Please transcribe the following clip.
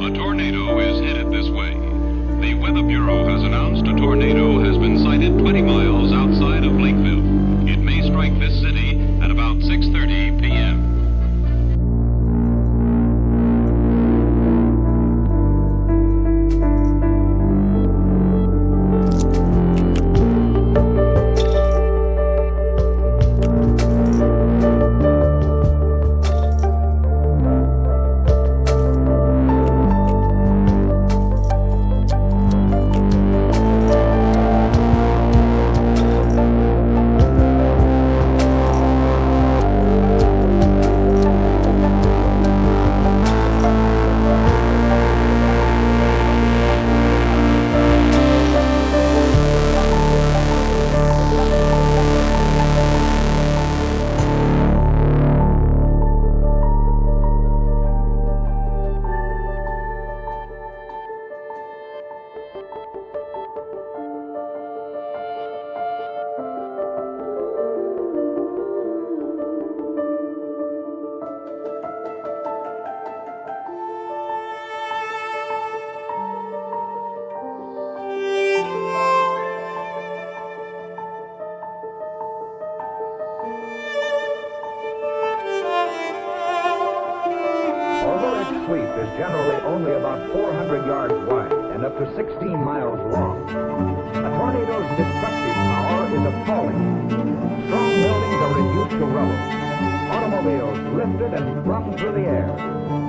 A tornado is headed this way. The Weather Bureau has announced a tornado has been sighted 20 miles outside of Lakeville. It may strike this city at about 6:30 p.m. Although its sweep is generally only about 400 yards wide and up to 16 miles long, a tornado's destructive power is appalling. Strong buildings are reduced to rubble. Automobiles lifted and dropped through the air.